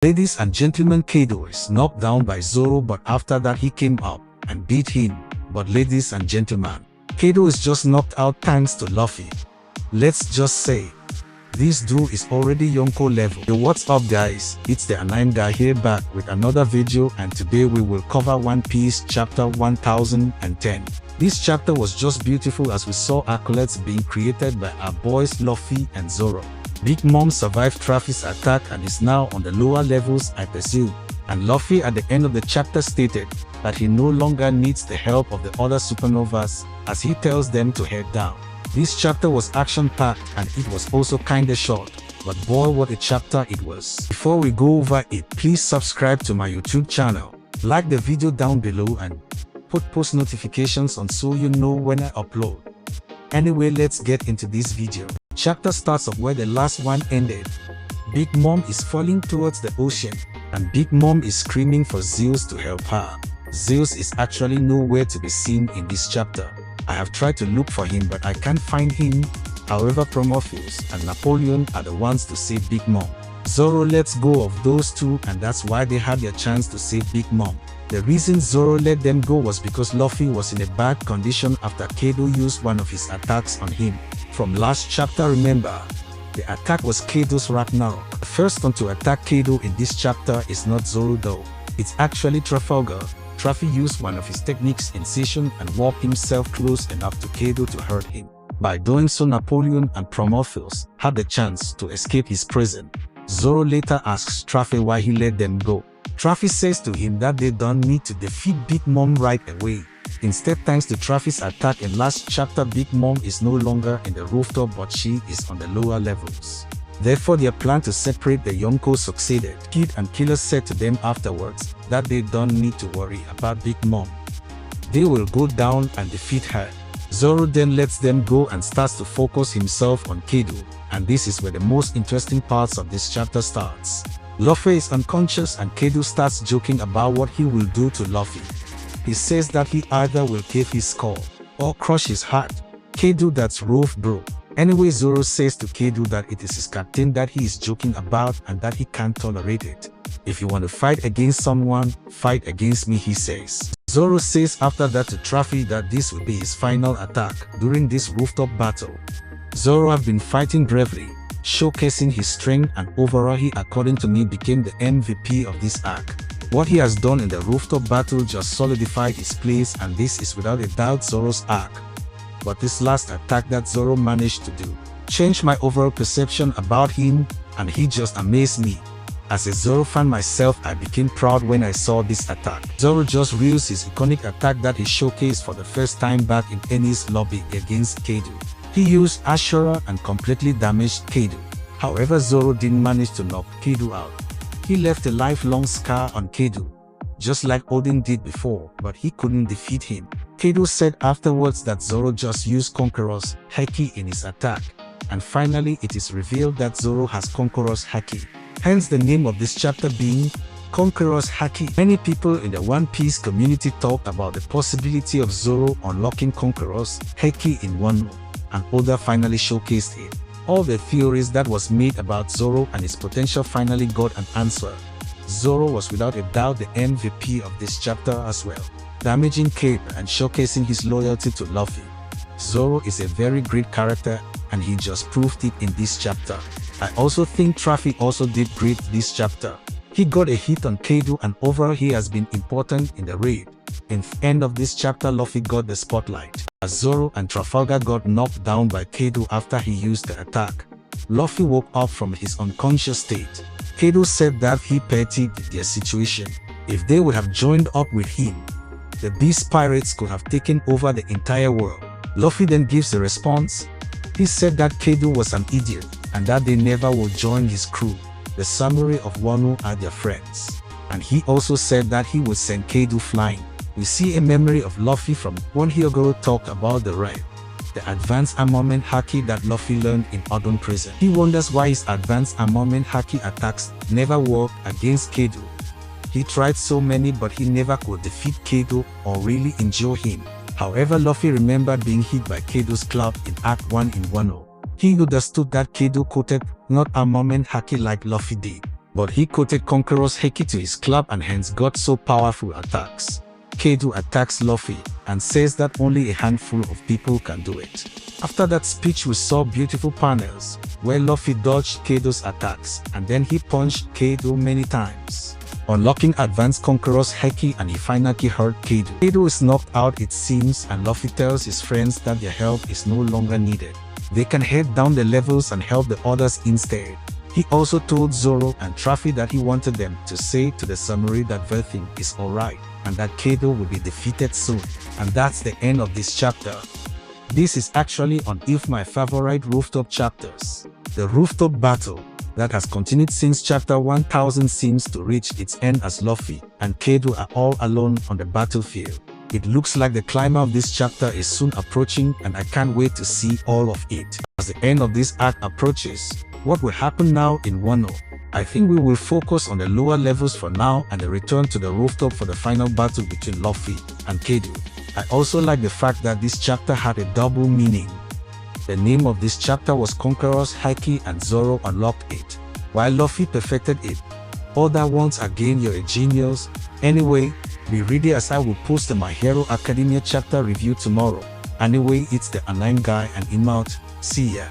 Ladies and gentlemen, Kaido is knocked down by Zoro, but after that he came up and beat him. But ladies and gentlemen, Kaido is just knocked out thanks to Luffy. Let's just say, this dude is already Yonko level. Yo, what's up guys, it's the Anime guy here back with another video, and today we will cover One Piece chapter 1010. This chapter was just beautiful as we saw accolades being created by our boys Luffy and Zoro. Big Mom survived Travis' attack and is now on the lower levels, I presume. And Luffy at the end of the chapter stated that he no longer needs the help of the other supernovas as he tells them to head down. This chapter was action-packed and it was also kinda short, but boy what a chapter it was. Before we go over it, please subscribe to my YouTube channel, like the video down below and put post notifications on so you know when I upload. Anyway, let's get into this video. Chapter starts off where the last one ended. Big Mom is falling towards the ocean and Big Mom is screaming for Zeus to help her. Zeus is actually nowhere to be seen in this chapter. I have tried to look for him but I can't find him. However, Prometheus and Napoleon are the ones to save Big Mom. Zoro lets go of those two and that's why they had their chance to save Big Mom. The reason Zoro let them go was because Luffy was in a bad condition after Kaido used one of his attacks on him. From last chapter, remember, the attack was Kaido's Ragnarok. The first one to attack Kaido in this chapter is not Zoro though, it's actually Trafalgar. Traffy used one of his techniques in Session and walked himself close enough to Kaido to hurt him. By doing so, Napoleon and Prometheus had the chance to escape his prison. Zoro later asks Traffy why he let them go. Traffy says to him that they don't need to defeat Big Mom right away. Instead, thanks to Traffy's attack in last chapter, Big Mom is no longer in the rooftop but she is on the lower levels. Therefore, their plan to separate the Yonko succeeded. Kid and Killer said to them afterwards that they don't need to worry about Big Mom. They will go down and defeat her. Zoro then lets them go and starts to focus himself on Kaido, and this is where the most interesting parts of this chapter starts. Luffy is unconscious and Kaido starts joking about what he will do to Luffy. He says that he either will cave his skull or crush his heart. Kaido, that's rough bro. Anyway, Zoro says to Kaido that it is his captain that he is joking about and that he can't tolerate it. If you want to fight against someone, fight against me, he says. Zoro says after that to Traffy that this will be his final attack during this rooftop battle. Zoro have been fighting bravely, showcasing his strength, and overall he, according to me, became the MVP of this arc. What he has done in the rooftop battle just solidified his place, and this is without a doubt Zoro's arc. But this last attack that Zoro managed to do changed my overall perception about him, and he just amazed me. As a Zoro fan myself, I became proud when I saw this attack. Zoro just reused his iconic attack that he showcased for the first time back in Enies lobby against Kaido. He used Ashura and completely damaged Kaido. However, Zoro didn't manage to knock Kaido out. He left a lifelong scar on Kaido, just like Odin did before, but he couldn't defeat him. Kaido said afterwards that Zoro just used Conqueror's Haki in his attack, and finally it is revealed that Zoro has Conqueror's Haki. Hence the name of this chapter being Conqueror's Haki. Many people in the One Piece community talked about the possibility of Zoro unlocking Conqueror's Haki in Wano, and Oda finally showcased it. All the theories that was made about Zoro and his potential finally got an answer. Zoro was without a doubt the MVP of this chapter as well, damaging Cape and showcasing his loyalty to Luffy. Zoro is a very great character and he just proved it in this chapter. I also think Traffy also did great this chapter. He got a hit on Kaido and overall he has been important in the raid. In the end of this chapter, Luffy got the spotlight, as Zoro and Trafalgar got knocked down by Kaido after he used the attack. Luffy woke up from his unconscious state. Kaido said that he pitied their situation. If they would have joined up with him, the Beast Pirates could have taken over the entire world. Luffy then gives a response. He said that Kaido was an idiot and that they never would join his crew. The samurai of Wano are their friends. And he also said that he would send Kaido flying. We see a memory of Luffy from when Hyogoro talked about the raid, the advanced armament haki that Luffy learned in Odin prison. He wonders why his advanced armament haki attacks never worked against Kaido. He tried so many but he never could defeat Kaido or really injure him. However, Luffy remembered being hit by Kaido's club in Act 1 in Wano. He understood that Kaido quoted not armament haki like Luffy did. but he quoted Conqueror's Haki to his club and hence got so powerful attacks. Kaido attacks Luffy and says that only a handful of people can do it. After that speech we saw beautiful panels where Luffy dodged Kaido's attacks and then he punched Kaido many times, unlocking advanced Conqueror's Haki, and he finally hurt Kaido. Kaido is knocked out it seems, and Luffy tells his friends that their help is no longer needed. They can head down the levels and help the others instead. He also told Zoro and Traffy that he wanted them to say to the samurai that everything is alright and that Kaido will be defeated soon. And that's the end of this chapter. This is actually one of my favorite rooftop chapters. The rooftop battle that has continued since chapter 1000 seems to reach its end as Luffy and Kaido are all alone on the battlefield. It looks like the climax of this chapter is soon approaching and I can't wait to see all of it. As the end of this arc approaches, what will happen now in Wano? I think we will focus on the lower levels for now and then return to the rooftop for the final battle between Luffy and Kaido. I also like the fact that this chapter had a double meaning. The name of this chapter was Conqueror's Haki and Zoro unlocked it, while Luffy perfected it. Other ones again, you're a genius. Anyway, be ready as I will post the My Hero Academia chapter review tomorrow. Anyway, it's the Anime guy and I'm out. See ya.